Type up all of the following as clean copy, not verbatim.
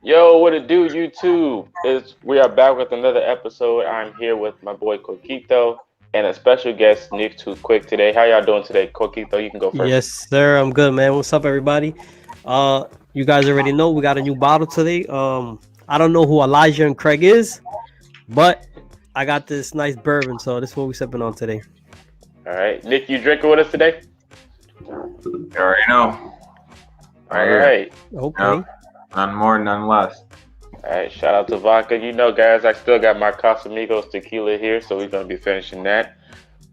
Yo, what it do, YouTube? We are back with another episode. I'm here with my boy Coquito and a special guest, Nick Too Quick today. How y'all doing today, Coquito? You can go first. Yes, sir. I'm good, man. What's up, everybody? You guys already know we got a new bottle today. I don't know who Elijah and Craig is, but I got this nice bourbon, so this is what we're sipping on today. All right, Nick, you drinking with us today? You already know. All Right here. right, Okay. Yep. None more, none less. all right. Shout out to vodka. You know, guys, I still got my Casamigos tequila here, so we're gonna be finishing that.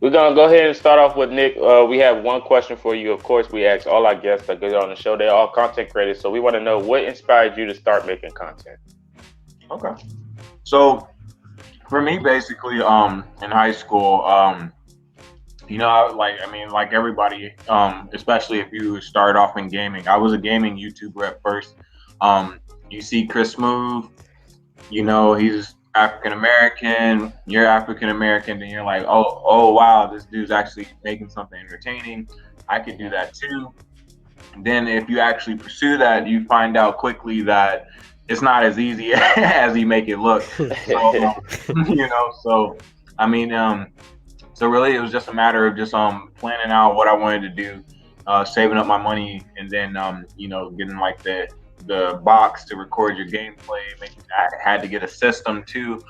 We're gonna go ahead and start off with Nick. We have one question for you. Of course, we ask all our guests that get on the show. They're all content creators, so we want to know what inspired you to start making content. Okay. So for me, basically, in high school, like everybody, especially if you start off in gaming, I was a gaming YouTuber at first. You see Chris Move, he's African American, you're African American, then you're like, oh wow, this dude's actually making something entertaining. I could do that too. And then if you actually pursue that, you find out quickly that it's not as easy as you make it look. So, so I mean, so really it was just a matter of just planning out what I wanted to do, saving up my money, and then getting like the box to record your gameplay. I had to get a system too,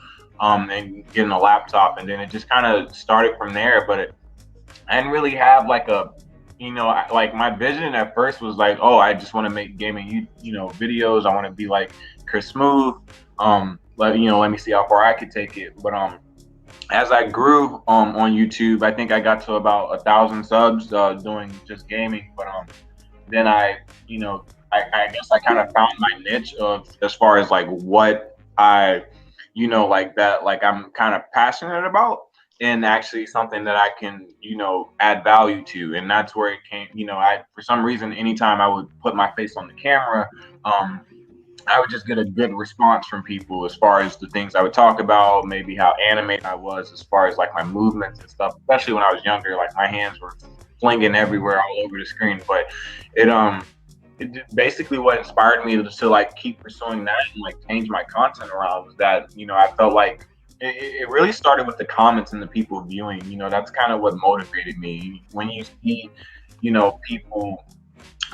and getting a laptop, and then it just kind of started from there. But I didn't really have like like my vision at first was like, oh, I just want to make gaming, videos. I want to be like Chris Smooth. Let me see how far I could take it. But as I grew on YouTube, I think I got to about 1,000 subs doing just gaming. But then I guess I kind of found my niche of as far as like what I, like that, like I'm kind of passionate about, and actually something that I can, add value to. And that's where it came, for some reason, anytime I would put my face on the camera, I would just get a good response from people as far as the things I would talk about, maybe how animated I was as far as like my movements and stuff, especially when I was younger, like my hands were flinging everywhere all over the screen. But basically what inspired me to like keep pursuing that and like change my content around was that, I felt like it really started with the comments and the people viewing. That's kind of what motivated me. When you see, people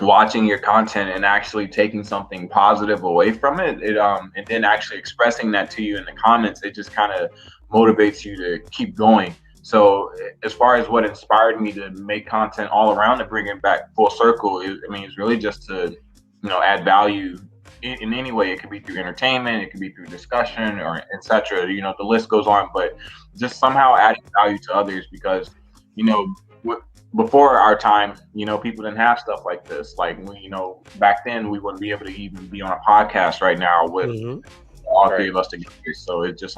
watching your content and actually taking something positive away from it, and then actually expressing that to you in the comments, it just kind of motivates you to keep going. So as far as what inspired me to make content all around, to bring it back full circle, it's really just to, add value in any way. It could be through entertainment, it could be through discussion, or etc. The list goes on, but just somehow adding value to others, because, before our time, people didn't have stuff like this. Like, back then we wouldn't be able to even be on a podcast right now with all three of us together. So it just,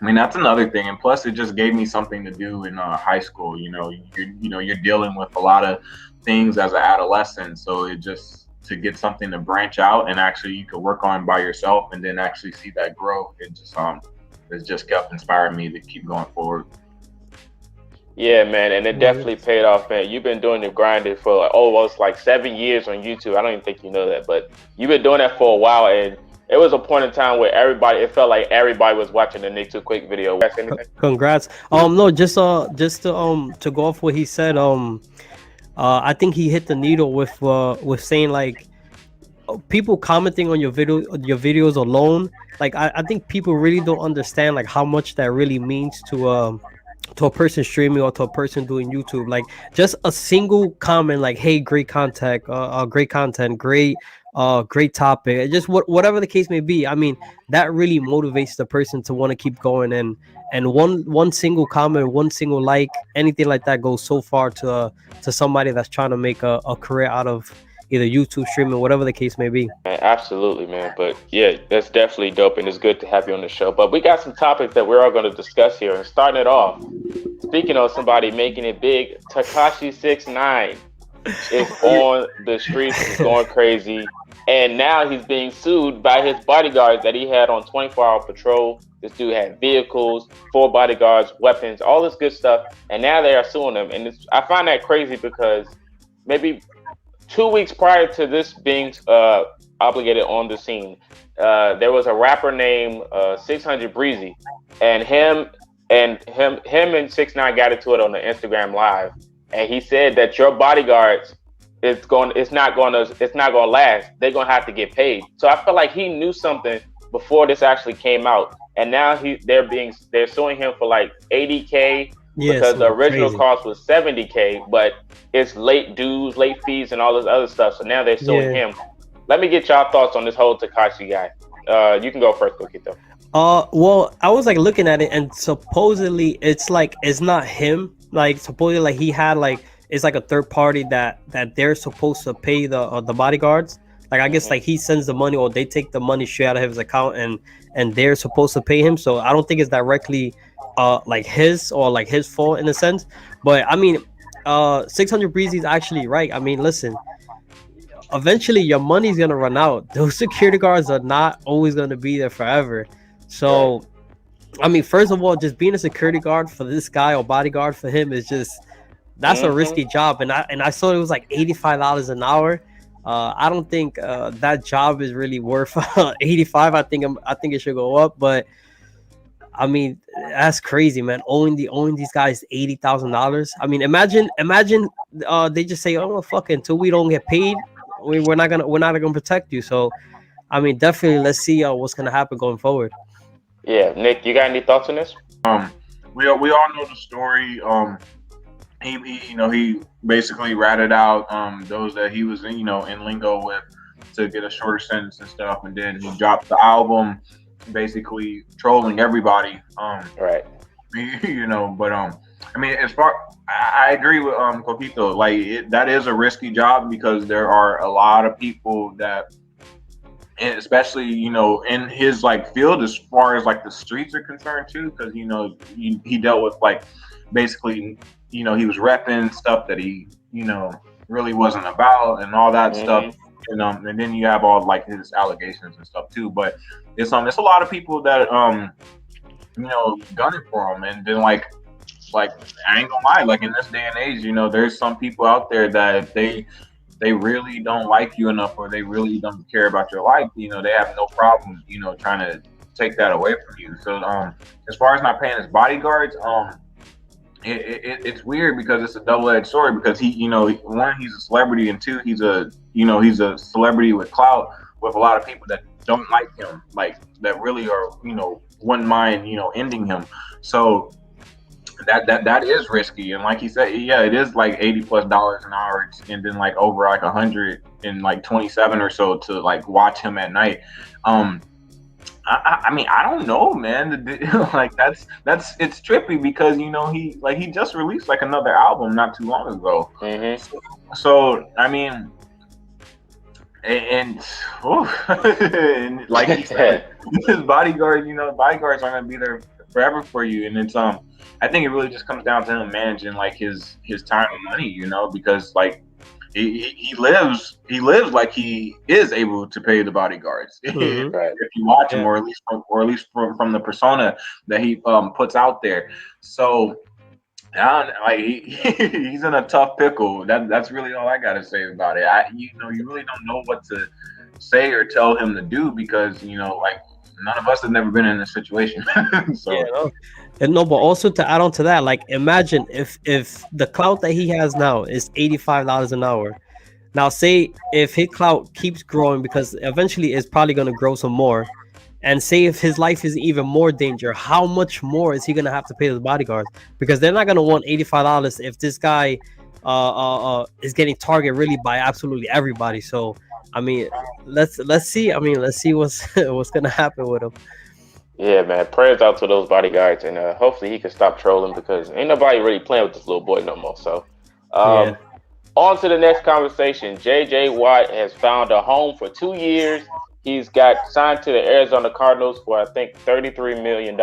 that's another thing. And plus it just gave me something to do in high school. You're dealing with a lot of things as an adolescent. So it just, to get something to branch out and actually you could work on by yourself and then actually see that grow, it just kept inspiring me to keep going forward. Yeah, man, and it definitely paid off, man. You've been doing the grinding for like almost like 7 years on YouTube. I don't even think you know that, but you've been doing that for a while, and it was a point in time where it felt like everybody was watching the Nick Too Quick video. Congrats. No, just to go off what he said. I think he hit the needle with saying like people commenting on your videos alone. Like I think people really don't understand like how much that really means to a person streaming or to a person doing YouTube. Like just a single comment like, hey, great content, great content, great topic, just whatever the case may be. I mean, that really motivates the person to want to keep going, and one single comment, one single like, anything like that goes so far to somebody that's trying to make a career out of either YouTube streaming, whatever the case may be. Man, absolutely, man. But yeah, that's definitely dope, and it's good to have you on the show. But we got some topics that we're all going to discuss here. And starting it off, speaking of somebody making it big, Tekashi 6ix9ine is on the streets, is going crazy, and now he's being sued by his bodyguards that he had on 24-hour patrol. This dude had vehicles, 4 bodyguards, weapons, all this good stuff, and now they are suing him. And I find that crazy because maybe 2 weeks prior to this being obligated on the scene, there was a rapper named 600 Breezy, and him and 6ix9ine got into it on the Instagram live, and he said that your bodyguards it's not gonna last. They're gonna have to get paid. So I feel like he knew something before this actually came out, and now they're suing him for like 80K because the original crazy. cost was 70K, but it's late dues, late fees, and all this other stuff. So now they're suing him. Let me get y'all thoughts on this whole Tekashi guy. You can go first, Coquito. Well, I was like looking at it, and supposedly it's like it's not him. Like supposedly, like he had like it's like a third party that they're supposed to pay the bodyguards. Like I guess like he sends the money, or they take the money straight out of his account, and they're supposed to pay him. So I don't think it's directly like his fault in a sense. But I mean, 600 Breezy is actually right. I mean, listen, eventually your money's gonna run out. Those security guards are not always gonna be there forever. So I mean, first of all, just being a security guard for this guy or bodyguard for him is just that's a risky job. And I saw it was like $85 an hour. I don't think that job is really worth 85. I think it should go up, but I mean that's crazy, man. Owing these guys $80,000. I mean, imagine they just say, oh well, fuck it, until we don't get paid, we're not gonna protect you. So I mean, definitely let's see what's gonna happen going forward. Yeah, Nick, you got any thoughts on this? We all know the story. He basically ratted out those that he was in lingo with to get a shorter sentence and stuff, and then he dropped the album, basically trolling everybody. Right. But I mean, I agree with Coquito. Like that is a risky job because there are a lot of people that, and especially in his like field as far as like the streets are concerned too, because he dealt with like basically he was repping stuff that he really wasn't about and all that stuff, and then you have all like his allegations and stuff too. But it's a lot of people that gunning for him, and then like I ain't gonna lie, like in this day and age, there's some people out there that if they really don't like you enough, or they really don't care about your life, they have no problem, trying to take that away from you. So, as far as not paying his bodyguards, it's weird because it's a double-edged sword because one, he's a celebrity, and two, he's a celebrity with clout with a lot of people that don't like him, like that really are, wouldn't mind, ending him. So, that is risky, and like he said, yeah, it is like $80+ an hour, and then like over like 127 or so to like watch him at night. I mean, I don't know, man. Like it's trippy because he just released like another album not too long ago. So I mean, and like he said, his bodyguard, bodyguards aren't gonna be there forever for you, and it's I think it really just comes down to him managing like his time and money, because like he lives like he is able to pay the bodyguards. Right. If you watch him, or at least from the persona that he puts out there. So like he's in a tough pickle. That's really all I gotta say about it. You really don't know what to say or tell him to do because like none of us have never been in this situation. So. And no, but also to add on to that, like imagine if the clout that he has now is $85 an hour. Now say if his clout keeps growing, because eventually it's probably going to grow some more, and say if his life is even more danger, how much more is he going to have to pay his bodyguards? Because they're not going to want $85 if this guy is getting targeted really by absolutely everybody. So I mean, let's see. I mean, let's see what's going to happen with him. Yeah, man. Prayers out to those bodyguards, and hopefully he can stop trolling because ain't nobody really playing with this little boy no more. So, on to the next conversation. J.J. Watt has found a home for 2 years. He's got signed to the Arizona Cardinals for I think $33 million,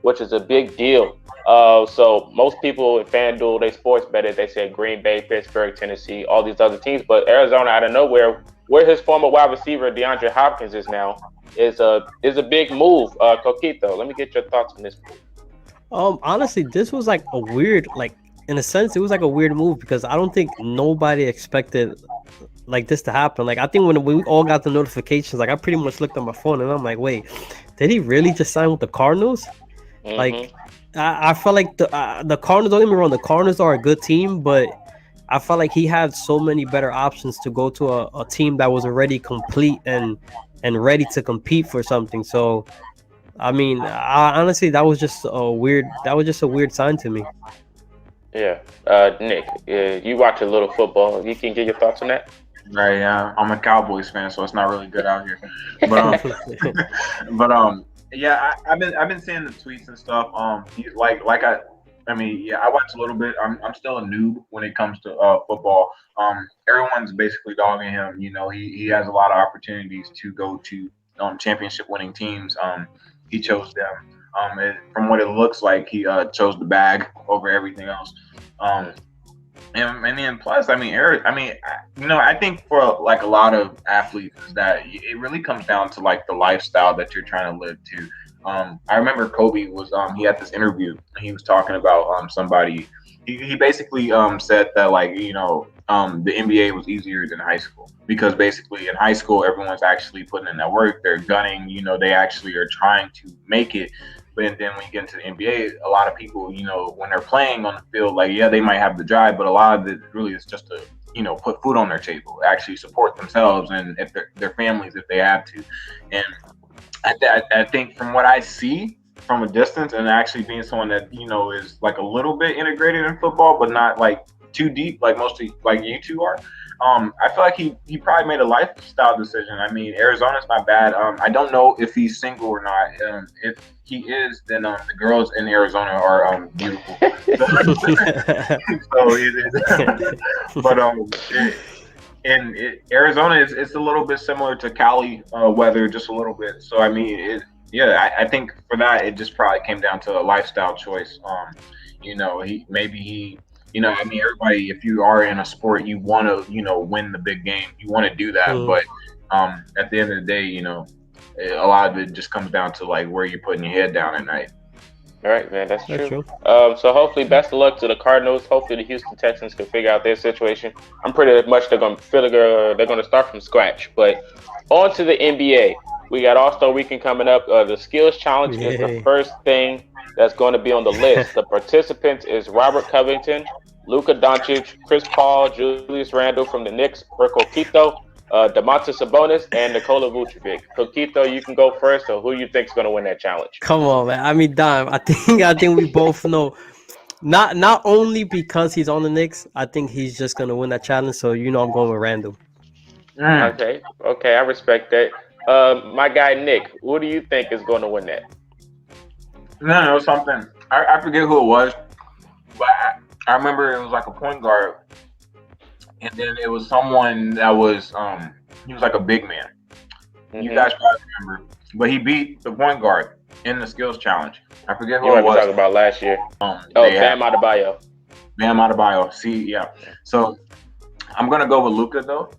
which is a big deal. So most people in FanDuel, they sports bet it. They said Green Bay, Pittsburgh, Tennessee, all these other teams, but Arizona out of nowhere, where his former wide receiver DeAndre Hopkins is now, is a big move. Coquito, let me get your thoughts on this move. Honestly, this was like a weird, like in a sense, it was like a weird move because I don't think nobody expected like this to happen. Like I think when we all got the notifications, like I pretty much looked at my phone and I'm like, wait, did he really just sign with the Cardinals? Like Mm-hmm. I felt like the Cardinals. Don't get me wrong, the Cardinals are a good team, but I felt like he had so many better options to go to a team that was already complete and ready to compete for something. So I mean, honestly, that was just a weird. That was just a weird sign to me. Yeah. Nick, you watch a little football. You can get your thoughts on that. Right, yeah. I'm a Cowboys fan, so it's not really good out here. But but yeah, I've been seeing the tweets and stuff. I mean, yeah, I watch a little bit. I'm still a noob when it comes to football. Everyone's basically dogging him. You know, he has a lot of opportunities to go to championship winning teams. He chose them. From what it looks like, he chose the bag over everything else. Um, and then plus, I mean, Eric, I mean, I think for like a lot of athletes is that it really comes down to like the lifestyle that you're trying to live to. I remember Kobe was he had this interview and he was talking about somebody. He basically said that like the NBA was easier than high school because basically in high school everyone's actually putting in that work. They're gunning. They actually are trying to make it. But then when you get into the NBA, a lot of people, when they're playing on the field, like, yeah, they might have the drive, but a lot of it really is just to, put food on their table, actually support themselves and if their families, if they have to. And I think from what I see from a distance and actually being someone that, is like a little bit integrated in football, but not like too deep, like mostly like you two are. I feel like he probably made a lifestyle decision. I mean, Arizona's not bad. I don't know if he's single or not. If he is, then the girls in Arizona are beautiful. So but Arizona is it's a little bit similar to Cali weather, just a little bit. So I mean, I think for that it just probably came down to a lifestyle choice. I mean, everybody, if you are in a sport, you want to, win the big game. You want to do that. Mm. But at the end of the day, a lot of it just comes down to like where you're putting your head down at night. All right, man, that's That's true. true. So hopefully, best of luck to the Cardinals. Hopefully, the Houston Texans can figure out their situation. I'm pretty much they're going to start from scratch. But on to the NBA. We got All-Star Weekend coming up. The Skills Challenge is the Yeah. first thing that's going to be on the list. The participants is Robert Covington, Luka Doncic, Chris Paul, Julius Randle from the Knicks, Rick Coquito, Domantas Sabonis, and Nikola Vucevic. Coquito, you can go first. So who you think's going to win that challenge? Come on, man. I mean, Dime. I think we both know. Not only because he's on the Knicks, I think he's just gonna win that challenge. So I'm going with Randall. Okay, I respect that. My guy Nick, who do you think is going to win that? No, it was something. I forget who it was, but I remember it was like a point guard, and then it was someone that was he was like a big man. Mm-hmm. You guys probably remember, but he beat the point guard in the skills challenge. I forget who You it might be was. talking about last year. Bam Adebayo. Bam Adebayo. See, yeah. So I'm gonna go with Luka though.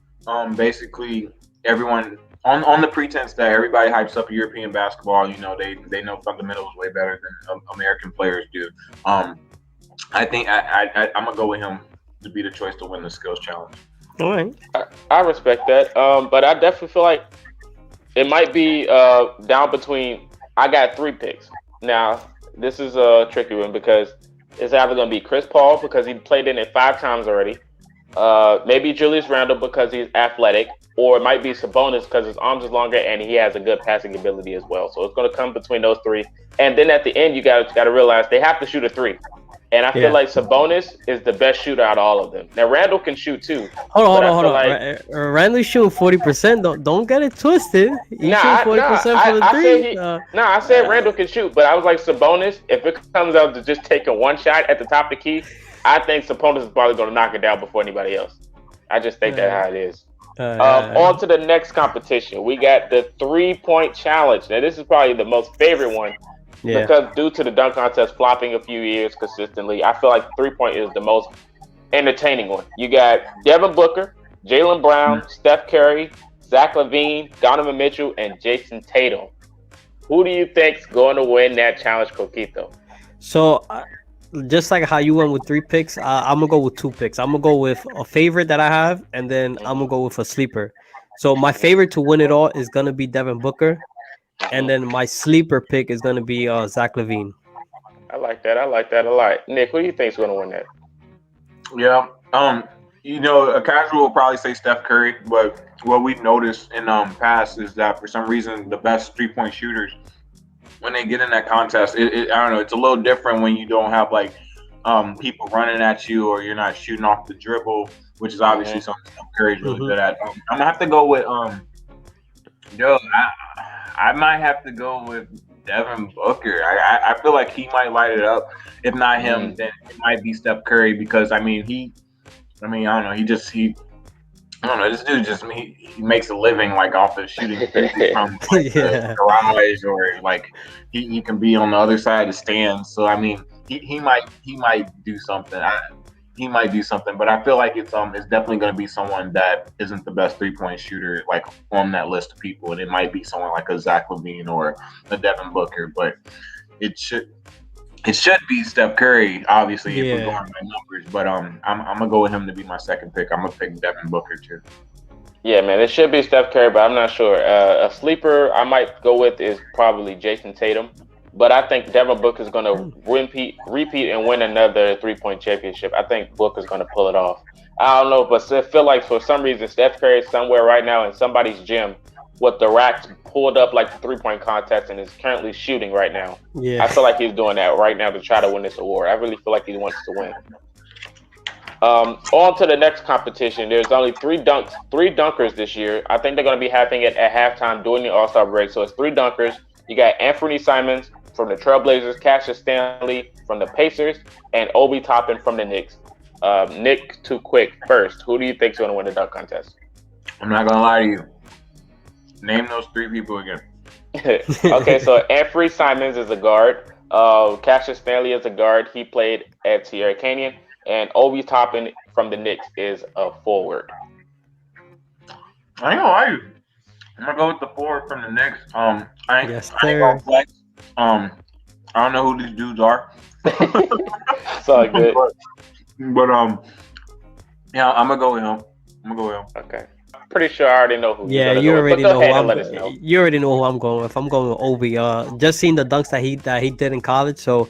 Basically, everyone on the pretense that everybody hypes up European basketball. They know fundamentals way better than American players do. I think I'm gonna go with him to be the choice to win the skills challenge. All right. I respect that. But I definitely feel like it might be down between. I got 3 picks. Now, this is a tricky one because it's either going to be Chris Paul because he played in it 5 times already. Maybe Julius Randle because he's athletic, or it might be Sabonis because his arms is longer and he has a good passing ability as well. So it's going to come between those 3. And then at the end, you got to realize they have to shoot a 3. And I feel like Sabonis is the best shooter out of all of them. Now Randall can shoot too. Hold on. Like... Randall's shooting 40%. Don't get it twisted. He's shooting 40% for the 3. I said Randall can shoot, but I was like Sabonis. If it comes out to just taking one shot at the top of the key, I think Sabonis is probably going to knock it down before anybody else. I just think that's how it is. On to the next competition. We got the 3-point challenge. Now this is probably the most favorite one. Yeah. Because due to the dunk contest flopping a few years consistently, I feel like 3-point is the most entertaining one. You got Devin Booker, Jaylen Brown, Steph Curry, Zach LaVine, Donovan Mitchell, and Jason Tatum. Who do you think's going to win that challenge, Coquito? So, just like how you went with 3 picks, I'm gonna go with 2 picks. I'm gonna go with a favorite that I have, and then I'm gonna Mhm. go with a sleeper. So my favorite to win it all is gonna be Devin Booker, and Mhm. then my sleeper pick is gonna be Zach Levine. I like that. I like that a lot. Nick, who do you think's going to win that? Yeah. A casual will probably say Steph Curry, but what we've noticed in past is that for some reason the best 3-point shooters when they get in that contest, I don't know, it's a little different when you don't have like people running at you or you're not shooting off the dribble, which is obviously Mhm. something Steph Curry's really Hmm. good at. I'm gonna have to go with yo, I might have to go with Devin Booker. I feel like he might light it up. If not him, Mm. then it might be Steph Curry because I don't know. I don't know. This dude he makes a living like off of shooting threes from like the Yeah, garage or like he can be on the other side of the stands. So I mean, he might do something. He might do something, but I feel like it's definitely going to be someone that isn't the best 3-point shooter like on that list of people, and it might be someone like a Zach Levine or a Devin Booker, but it should it should be Steph Curry, obviously, if we're going yeah. by numbers. But I'm gonna go with him to be my second pick. I'm gonna pick Devin Booker too. Yeah, man, it should be Steph Curry, but I'm not sure. A sleeper I might go with is probably Jason Tatum, but I think Devin Booker's going to repeat, and win another 3-point championship. I think Booker's going to pull it off. I don't know, but I feel like for some reason Steph Curry is somewhere right now in somebody's gym with the racks pulled up like the 3-point contest and is currently shooting right now. Yeah. I feel like he's doing that right now to try to win this award. I really feel like he wants to win. On to the next competition. There's only three dunkers this year. I think they're going to be having it at halftime during the All Star break. So it's three dunkers. You got Anthony Simons from the Trailblazers, Cassius Stanley from the Pacers, and Obi Toppin from the Knicks. Nick, too quick. First, who do you think's going to win the dunk contest? I'm not gonna lie to you. Name those three people again. Okay, so Anthony Simons is a guard. Cassius Stanley is a guard. He played at Sierra Canyon. And Obi Toppin from the Knicks is a forward. I ain't gonna lie to you. I'm gonna go with the forward from the Knicks. Yes, I ain't gonna sir. flex. I don't know who these dudes are. It's all good. but yeah, I'm gonna go with him. Okay. Pretty sure I already know who you're Yeah, gonna you go with, but already go know who ahead and I'm. let us know. You already know who I'm going with. I'm going with Obi. Just seeing the dunks that he did in college, so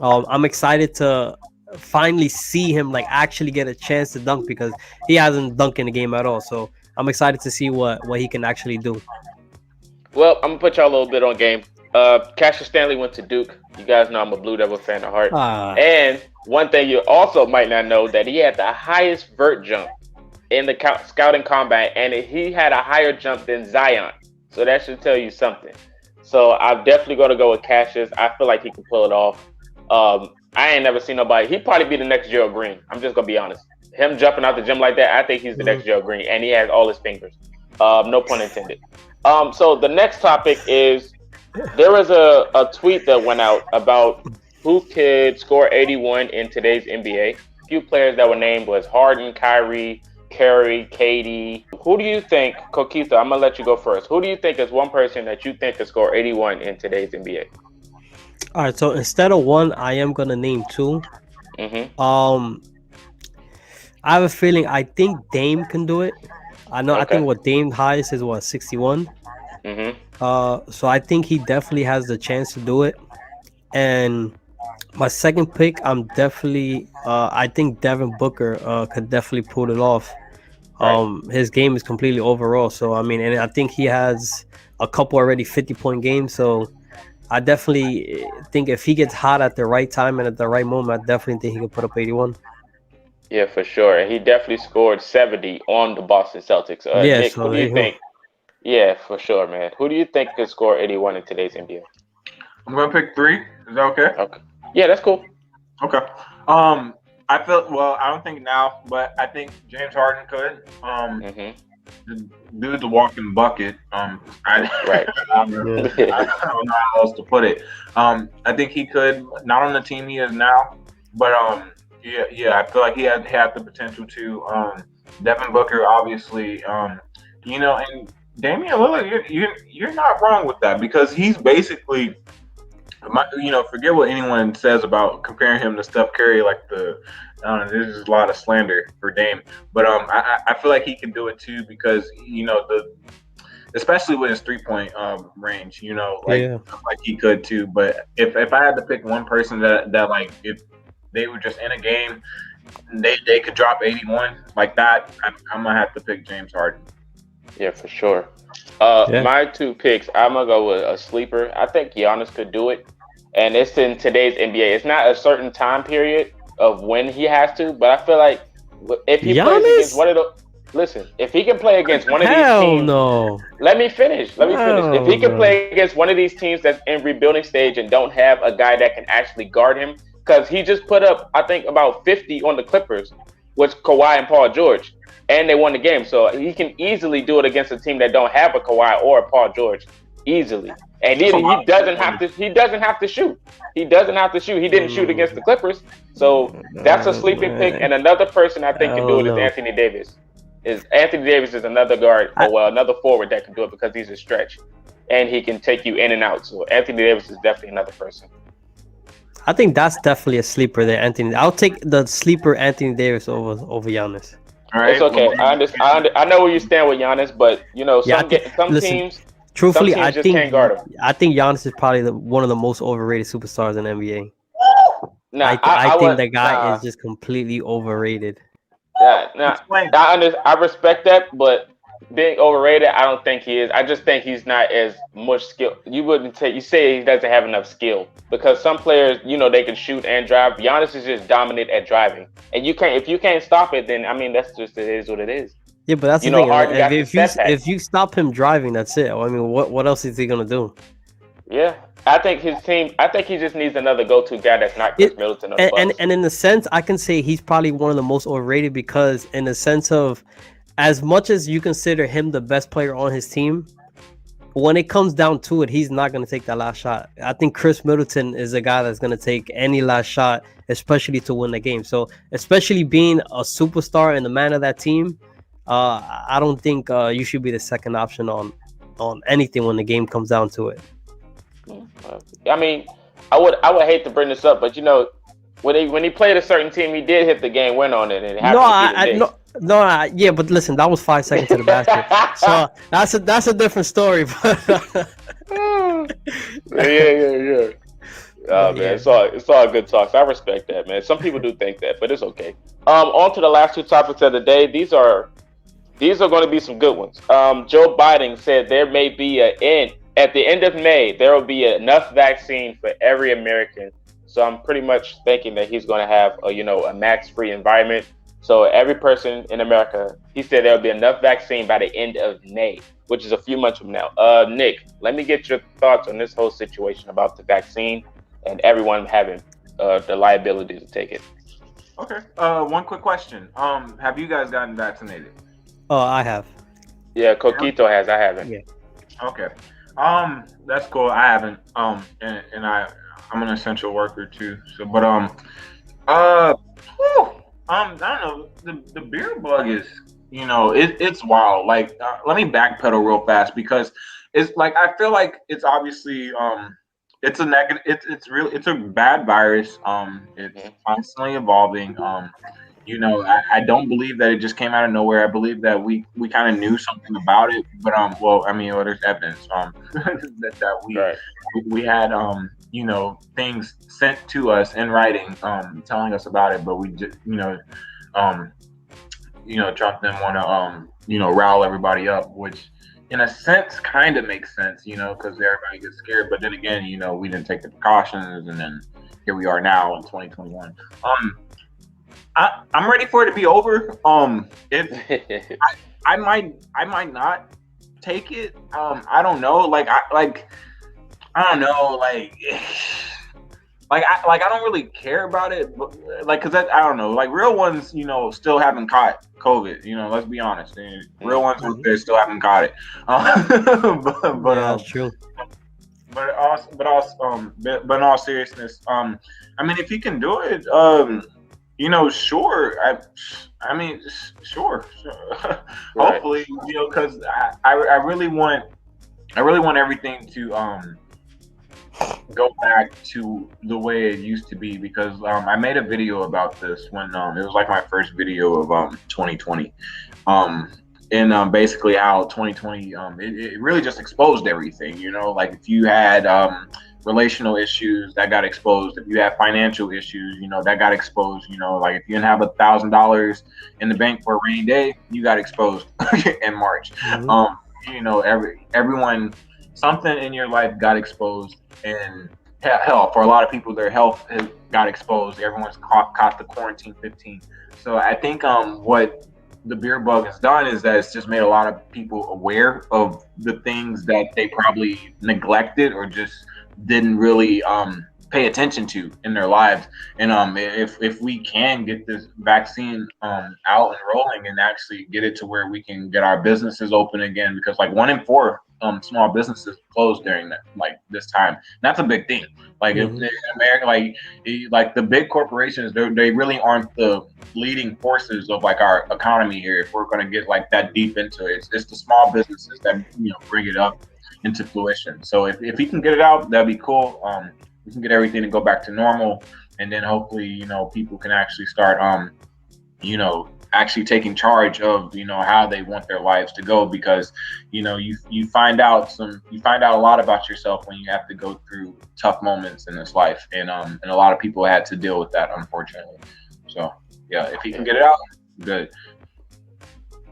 I'm excited to finally see him like actually get a chance to dunk because he hasn't dunked in the game at all. So I'm excited to see what he can actually do. Well, I'm gonna put y'all a little bit on game. Cassius Stanley went to Duke. You guys know I'm a Blue Devil fan at heart. Ah, And one thing you also might not know that he had the highest vert jump in the scouting combat, and he had a higher jump than Zion. So that should tell you something. So I'm definitely gonna go with Cassius. I feel like he can pull it off. I ain't never seen nobody. He'd probably be the next Gerald Green. I'm just gonna be honest. Him jumping out the gym like that, I think he's the mhm. next Gerald Green, and he has all his fingers. No pun intended. So the next topic is there was a tweet that went out about who could score 81 in today's NBA. Few players that were named was Harden, Kyrie, Curry, KD. Who do you think, Kokita? I'm gonna let you go first. Who do you think is one person that you think could score 81 in today's NBA? All right. So instead of one, I am gonna name two. Mm-hmm. Um, I have a feeling. I think Dame can do it. I know. I Okay. think what Dame highest is what 61. Mm-hmm. So I think he definitely has the chance to do it. And my second pick, I think Devin Booker could definitely pull it off. Right. His game is completely overall. So I mean, and I think he has a couple already 50-point games. So I definitely think if he gets hot at the right time and at the right moment, I definitely think he can put up 81. Yeah, for sure. And he definitely scored 70 on the Boston Celtics. Yeah. Nick, So who do there you you go. think? Yeah, for sure, man. Who do you think could score 81 in today's NBA? I'm gonna pick three. Is that okay? Okay. Yeah, that's cool. Okay. I feel well. I don't think now, but I think James Harden could. Mm-hmm. The dude's a walking bucket. Right. I don't know how else to put it. I think he could, not on the team he is now, but yeah. I feel like he had the potential to. Devin Booker, obviously, and Damian Lillard, you're not wrong with that because he's basically Forget what anyone says about comparing him to Steph Curry. Like there's just a lot of slander for Dame, but I feel like he can do it too because especially with his 3-point range, Yeah. like he could too. But if I had to pick one person that like if they were just in a game, they could drop 81 like that, I'm gonna have to pick James Harden. Yeah, for sure. Yeah. My two picks, I'm gonna go with a sleeper. I think Giannis could do it, and it's in today's NBA. It's not a certain time period of when he has to, but I feel like if he plays against Giannis? one of the, listen, if he can play against one of these Hell teams, no. let me finish. Let me finish. If he Hell can no. play against one of these teams that's in rebuilding stage and don't have a guy that can actually guard him, because he just put up, I think, about 50 on the Clippers, with Kawhi and Paul George, and they won the game. So he can easily do it against a team that don't have a Kawhi or a Paul George easily. And he doesn't have to. He doesn't have to shoot. He doesn't have to shoot. He didn't shoot against the Clippers. So that's a sleeping pick. And another person I I think can do don't it is know. Anthony Davis. Anthony Davis is another guard, or well, another forward that can do it because he's a stretch, and he can take you in and out. So Anthony Davis is definitely another person. I think that's definitely a sleeper there, Anthony. I'll take the sleeper Anthony Davis over Giannis. All right, It's okay. I know where you stand with Giannis, but Yeah, some listen, teams truthfully, I just think can't guard him. Giannis is probably one of the most overrated superstars in the NBA. Nah, I I think would that guy nah. is just completely overrated. Nah. explain. I respect that, but being overrated, I don't think he is. I just think he's not as much skill. You say he doesn't have enough skill because some players, they can shoot and drive. Giannis is just dominant at driving, and if you can't stop it, then I mean that's just it is what it is. Yeah, but that's the thing. Harden got the If setbacks. you stop him driving, that's it. I mean, what else is he gonna do? Yeah, I think his team. I think he just needs another go-to guy that's not Chris Middleton or the Bucks. And in a sense, I can say he's probably one of the most overrated because in the sense of, as much as you consider him the best player on his team, when it comes down to it, he's not going to take that last shot. I think Chris Middleton is a guy that's going to take any last shot, especially to win the game. So, especially being a superstar and the man of that team, I don't think you should be the second option on anything when the game comes down to it. I mean, I would hate to bring this up, but when he played a certain team, he did hit the game win on it, and it happened to be the Knicks. Yeah, but listen, that was 5 seconds to the basket, so that's a different story. But yeah. Oh man, it's all good talks. I respect that, man. Some people do think that, but it's okay. On to the last two topics of the day. These are going to be some good ones. Joe Biden said there may be at the end of May, there will be enough vaccine for every American. So I'm pretty much thinking that he's going to have a max-free environment. So every person in America, he said there will be enough vaccine by the end of May, which is a few months from now. Nick, let me get your thoughts on this whole situation about the vaccine and everyone having the liability to take it. Okay. One quick question. Have you guys gotten vaccinated? Oh, I have. Yeah, Coquito has. I haven't. Yeah. Okay. That's cool. I haven't. And I'm an essential worker too. So, but I don't know. The beer bug is, it's wild. Like, let me backpedal real fast because it's like I feel like it's obviously it's a negative. It's a bad virus. It's constantly evolving. I don't believe that it just came out of nowhere. I believe that we kind of knew something about it, but there's evidence that we had things sent to us in writing telling us about it, but we just Trump didn't want to rile everybody up, which in a sense kind of makes sense, because everybody gets scared, but then again, we didn't take the precautions, and then here we are now in 2021. I'm ready for it to be over. If I might not take it. I don't know. I don't know. I don't really care about it. But because I don't know. Like real ones, still haven't caught COVID. Let's be honest. Real ones out there still haven't caught it. But that's true. But in all seriousness, I mean, if he can do it, sure. I mean, sure. Right. Hopefully, because I really want everything to go back to the way it used to be, because I made a video about this when it was like my first video of 2020, and basically how 2020 it really just exposed everything. Like if you had relational issues, that got exposed. If you had financial issues, that got exposed. Like if you didn't have $1,000 in the bank for a rainy day, you got exposed in March. Everyone, something in your life got exposed, and hell, for a lot of people, their health got exposed. Everyone's caught the quarantine 15. So I think what the beer bug has done is that it's just made a lot of people aware of the things that they probably neglected or just didn't really pay attention to in their lives. And if we can get this vaccine out and rolling and actually get it to where we can get our businesses open again, because like 1 in 4 small businesses closed during that, like this time. And that's a big thing. Like if America, like the big corporations, they really aren't the leading forces of like our economy here. If we're going to get like that deep into it, it's the small businesses that bring it up into fruition. So if he can get it out, that'd be cool. We can get everything to go back to normal, and then hopefully people can actually start actually taking charge of how they want their lives to go, because you find out a lot about yourself when you have to go through tough moments in this life, and a lot of people had to deal with that, unfortunately. So yeah, if he can get it out, good.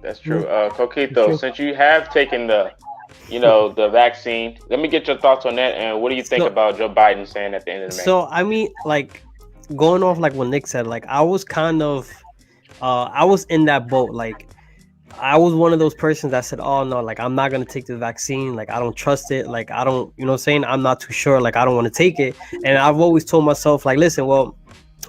That's true. Coquito, since you have taken the vaccine, let me get your thoughts on that, and what do you think about Joe Biden saying at the end of the May? So I mean, like, going off like what Nick said, like I was kind of I was in that boat. Like I was one of those persons that said, oh no, like I'm not gonna take the vaccine, like I don't trust it, like I don't, what I'm saying, I'm not too sure, like I don't want to take it. And I've always told myself, like, listen, well,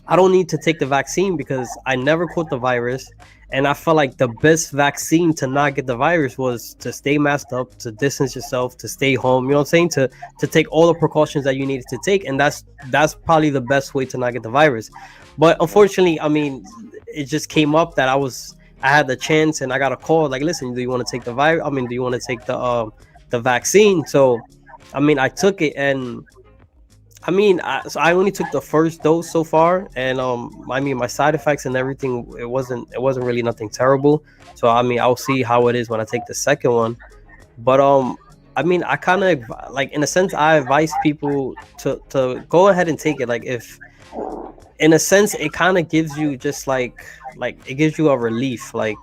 I don't need to take the vaccine because I never caught the virus. And I felt like the best vaccine to not get the virus was to stay masked up, to distance yourself, to stay home, you know what I'm saying? To take all the precautions that you needed to take. And that's probably the best way to not get the virus. But unfortunately, I mean, it just came up that I had the chance and I got a call like, listen, do you want to take the virus? I mean, do you want to take the vaccine? So, I mean, I took it, and I mean, so I only took the first dose so far, and I mean, my side effects and everything, it wasn't really nothing terrible. So I mean, I'll see how it is when I take the second one. But I mean, I kind of like, in a sense, I advise people to go ahead and take it. Like, if in a sense, it kind of gives you just like it gives you a relief. Like,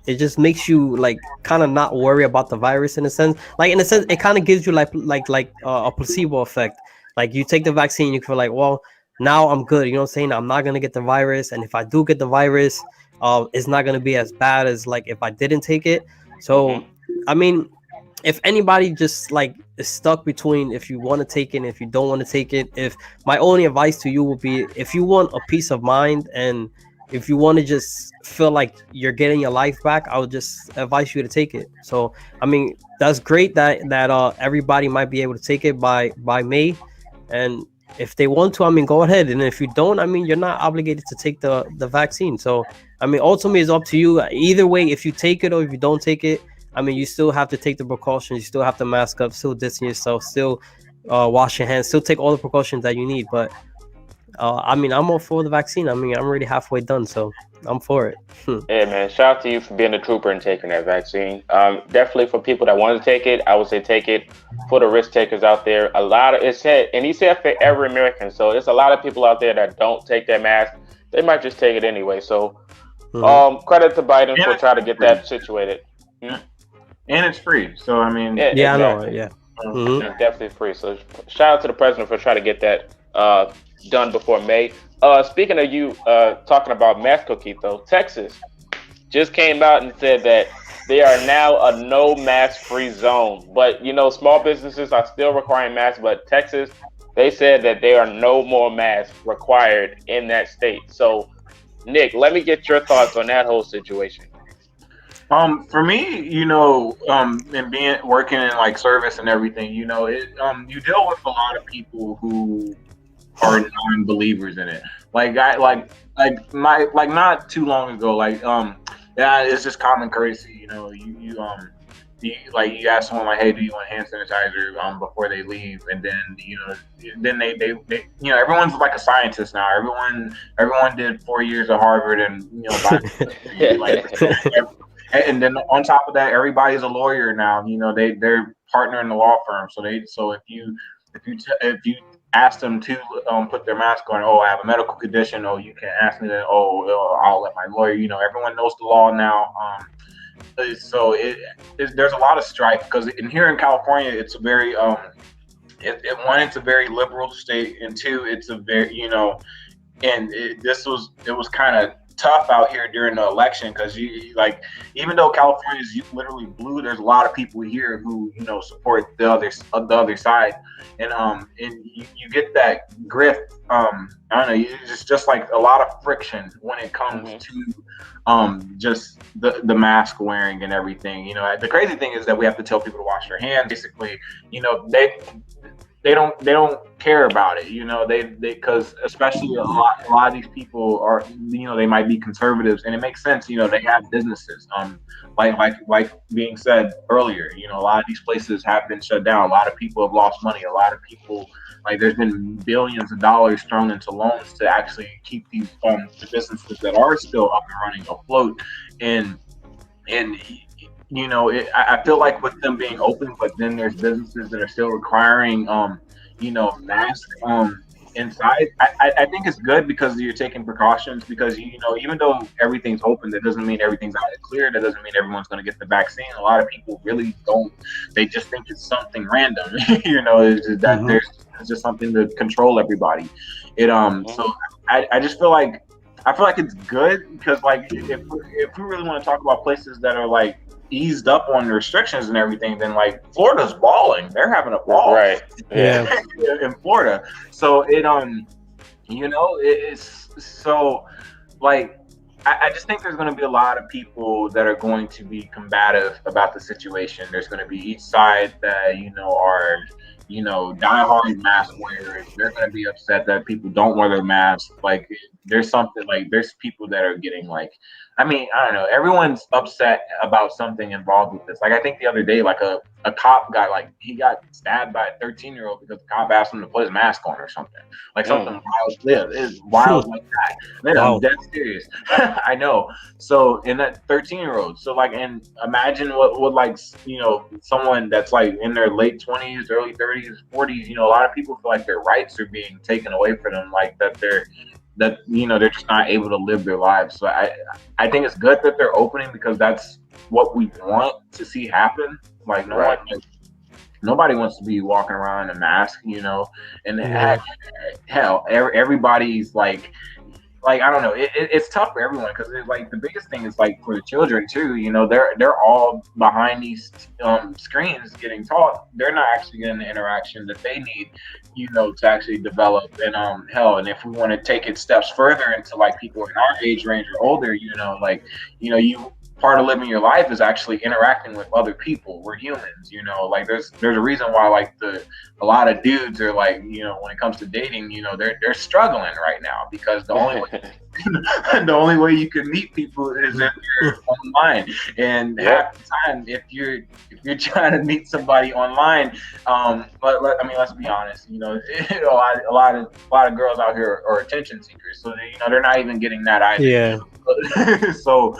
it just makes you like kind of not worry about the virus in a sense. Like, in a sense, it kind of gives you like a placebo effect. Like, you take the vaccine, you feel like, well, now I'm good. You know what I'm saying? I'm not gonna get the virus, and if I do get the virus, it's not gonna be as bad as like if I didn't take it. So, I mean, if anybody just like is stuck between if you want to take it and if you don't want to take it, if my only advice to you would be, if you want a peace of mind and if you want to just feel like you're getting your life back, I would just advise you to take it. So, I mean, that's great that everybody might be able to take it by May, and if they want to, I mean, go ahead. And if you don't, I mean, you're not obligated to take the vaccine. So, I mean, ultimately, it's up to you. Either way, if you take it or if you don't take it, I mean, you still have to take the precautions. You still have to mask up, still distance yourself, still wash your hands, still take all the precautions that you need. But I mean, I'm all for the vaccine. I mean, I'm already halfway done, so I'm for it. Yeah, man. Shout out to you for being a trooper and taking that vaccine. Definitely for people that want to take it, I would say take it. For the risk takers out there, a lot of it said, and he said for every American. So there's a lot of people out there that don't take that mask. They might just take it anyway. So credit to Biden for trying to get that situated. And it's free. So I mean, yeah, I know. Yeah, it's definitely free. So shout out to the president for trying to get that done before May. Speaking of you talking about mask, Coquito, Texas just came out and said that they are now a no mask free zone. But small businesses are still requiring masks, but Texas, they said that there are no more masks required in that state. So Nick, let me get your thoughts on that whole situation. For me, and working in like service and everything, you deal with a lot of people who are non-believers in it. Like not too long ago, it's just common courtesy. you ask someone like, hey, do you want hand sanitizer before they leave, and then then they everyone's like a scientist now. Everyone did 4 years of Harvard, and by like and then on top of that, everybody's a lawyer now. They're partner in the law firm, so if you ask them to put their mask on, oh, I have a medical condition, oh, you can't ask me that, oh, I'll let my lawyer. Everyone knows the law now. So there's a lot of strife because here in California, it's a very one, it's a very liberal state, and two, it's a very and it was kind of tough out here during the election because even though California is literally blue, there's a lot of people here who support the other side, and you get that grift. I don't know, it's just like a lot of friction when it comes to just the mask wearing and everything. The crazy thing is that we have to tell people to wash their hands. Basically, they don't care about it, they because especially a lot of these people are, they might be conservatives, and it makes sense. They have businesses, like being said earlier, a lot of these places have been shut down. A lot of people have lost money. A lot of people, there's been billions of dollars thrown into loans to actually keep these the businesses that are still up and running afloat, and I feel like with them being open, but then there's businesses that are still requiring, masks inside. I think it's good because you're taking precautions because, even though everything's open, that doesn't mean everything's out of clear. That doesn't mean everyone's going to get the vaccine. A lot of people really don't. They just think it's something random, it's just that there's just something to control everybody. So I just feel like, it's good because if we really want to talk about places that are eased up on restrictions and everything, then Florida's balling. They're having a ball, right? Yeah, in Florida. So it's so I just think there's going to be a lot of people that are going to be combative about the situation. There's going to be each side that are diehard mask wearers. They're going to be upset that people don't wear their masks. There's something there's people that are getting I don't know. Everyone's upset about something involved with this. I think the other day, a cop got he got stabbed by a 13-year-old because the cop asked him to put his mask on or something. Something wild. Yeah, it's wild like that. Man, I'm dead serious. I know. So, in that 13-year-old. So, and imagine what someone that's in their late 20s, early 30s, 40s. A lot of people feel like their rights are being taken away from them. They're just not able to live their lives. So I think it's good that they're opening because that's what we want to see happen. Nobody wants to be walking around in a mask, and hell, everybody's I don't know. It's tough for everyone because the biggest thing is for the children too. They're all behind these screens getting taught. They're not actually getting the interaction that they need, to actually develop. And and if we want to take it steps further into people in our age range or older, you part of living your life is actually interacting with other people. We're humans, there's a reason why a lot of dudes are when it comes to dating, they're struggling right now because the only way you can meet people is if you're online. And half the time, if you're trying to meet somebody online, let's be honest, a lot of girls out here are attention seekers, so they're not even getting that either. Yeah. So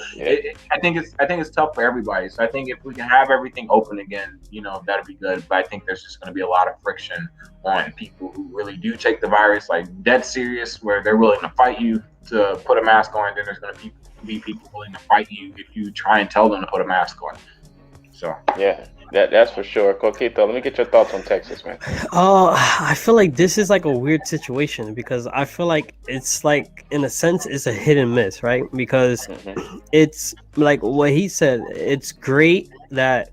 I think it's tough for everybody. So I think if we can have everything open again, that'd be good. But I think there's just going to be a lot of friction on people who really do take the virus dead serious, where they're willing to fight you to put a mask on. Then there's going to be people willing to fight you if you try and tell them to put a mask on. So yeah. That's for sure. Coquito, let me get your thoughts on Texas, man. I feel like this is a weird situation because I feel like it's in a sense it's a hit and miss, right? Because it's what he said. It's great that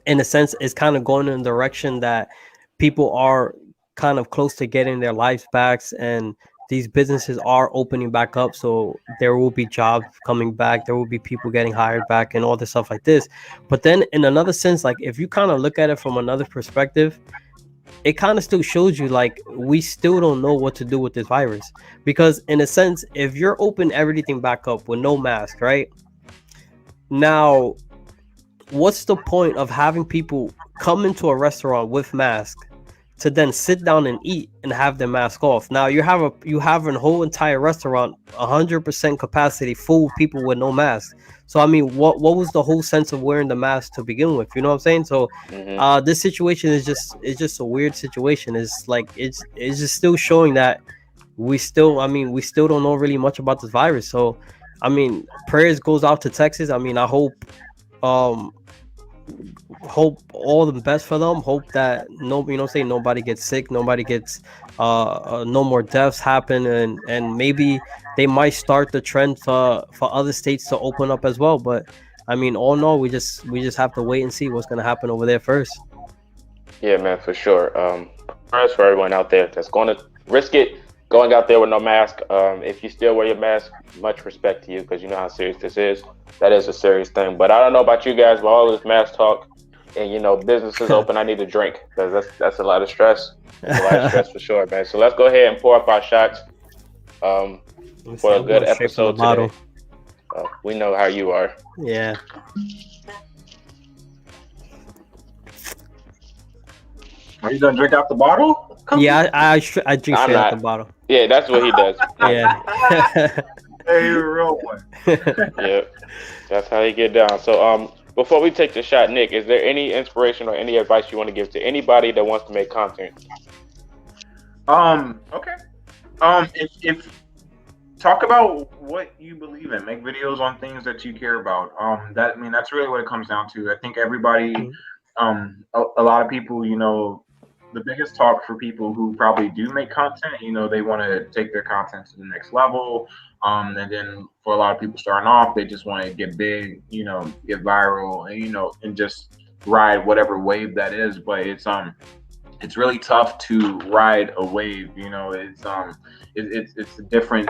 in a sense it's kind of going in the direction that people are kind of close to getting their lives back and these businesses are opening back up, so there will be jobs coming back, there will be people getting hired back and all this stuff like this. But then in another sense, if you kind of look at it from another perspective, it kind of still shows you we still don't know what to do with this virus. Because in a sense, if you're open everything back up with no mask, right? Now what's the point of having people come into a restaurant with masks to then sit down and eat and have their mask off? Now you have a whole entire restaurant 100% capacity full of people with no mask. So I mean, what was the whole sense of wearing the mask to begin with? You know what I'm saying? So Hmm. this situation is just a weird situation. It's like it's just still showing that we still don't know really much about this virus. So I mean, prayers goes out to Texas. I mean, I um hope all the best for them. Hope that say nobody gets sick, nobody gets no more deaths happen, and maybe they might start the trend for other states to open up as well. But I mean, all in all, we just have to wait and see what's gonna happen over there first. Yeah, man, for sure. Prayers for everyone out there that's going to risk it going out there with no mask. If you still wear your mask, much respect to you because you know how serious this is. That is a serious thing. But I don't know about you guys, but all this mask talk and businesses open, I need a drink because that's a lot of stress. That's a lot of stress for sure, man. So let's go ahead and pour up our shots um, Let me see. for a I'm good going straight from the episode today. bottle. We know how you are. Yeah. Are you gonna drink out the bottle? Yeah, I drink I'm straight out not. the bottle. Yeah, that's what he does. Yeah. Hey, you're a real one. Yeah, that's how you get down. So, before we take the shot, Nick, is there any inspiration or any advice you want to give to anybody that wants to make content? Okay. If talk about what you believe in, make videos on things that you care about. That's really what it comes down to. I think everybody, Mhm. a lot of people, the biggest talk for people who probably do make content, they want to take their content to the next level. And then for a lot of people starting off, they just want to get big, get viral, and and just ride whatever wave that is. But it's really tough to ride a wave. It's a different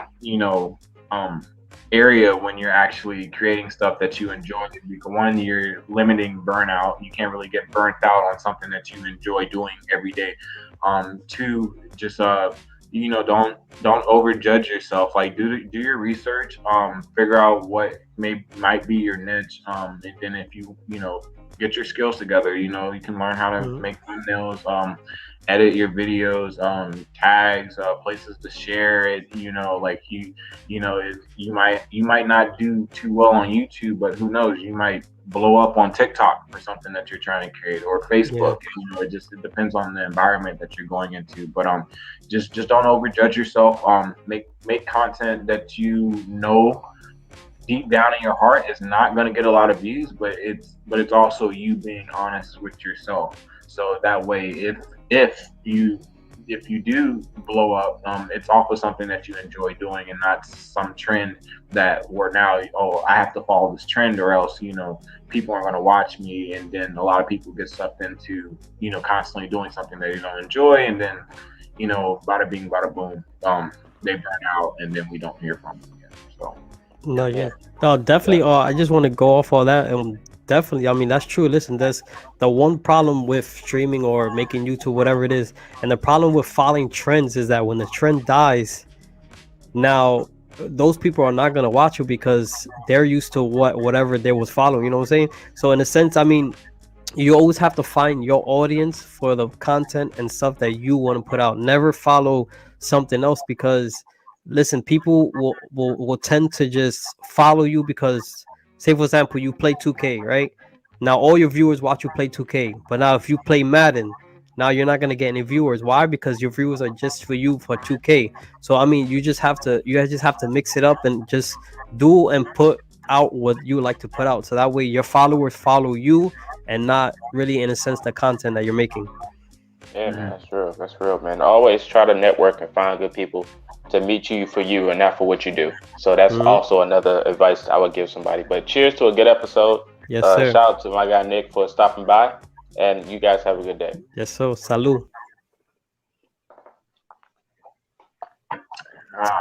um area when you're actually creating stuff that you enjoy. Because one, you're limiting burnout. You can't really get burnt out on something that you enjoy doing every day. Two, just don't overjudge yourself. Like do your research. Figure out what might be your niche. And then if you get your skills together, you can learn how to Mhm. make thumbnails. Edit your videos, tags, places to share it. Like you might not do too well on YouTube, but who knows? You might blow up on TikTok for something that you're trying to create, or Yeah. Facebook. It depends on the environment that you're going into. But just don't overjudge yourself. Make content that deep down in your heart is not going to get a lot of views, but it's also you being honest with yourself. So that way, if you do blow up, it's also something that you enjoy doing, and not some trend that where now, oh, I have to follow this trend or else people aren't going to watch me. And then a lot of people get sucked into constantly doing something they don't enjoy, and then bada bing bada boom, they burn out, and then we don't hear from them again. So No, Yeah, yeah. No, definitely. I just want to go off all that. Definitely. I mean, that's true. Listen, there's the one problem with streaming or making YouTube, whatever it is, and the problem with following trends is that when the trend dies, now those people are not gonna watch you because they're used to whatever they was following. You know what I'm saying? So in a sense, I mean, you always have to find your audience for the content and stuff that you want to put out. Never follow something else because listen, people will tend to just follow you because say for example you play 2K, right? Now all your viewers watch you play 2K. But now if you play Madden, now you're not gonna get any viewers. Why? Because your viewers are just for you for 2K. So I mean you guys just have to mix it up and just do and put out what you like to put out. So that way your followers follow you and not really in a sense the content that you're making. yeah, man, that's real. That's real, man. Always try to network and find good people to meet you for you and not for what you do. So that's Mhm. also another advice I would give somebody. But cheers to a good episode. Yes, sir. Shout out to my guy Nick for stopping by, and you guys have a good day. Yes, sir. Salud. uh,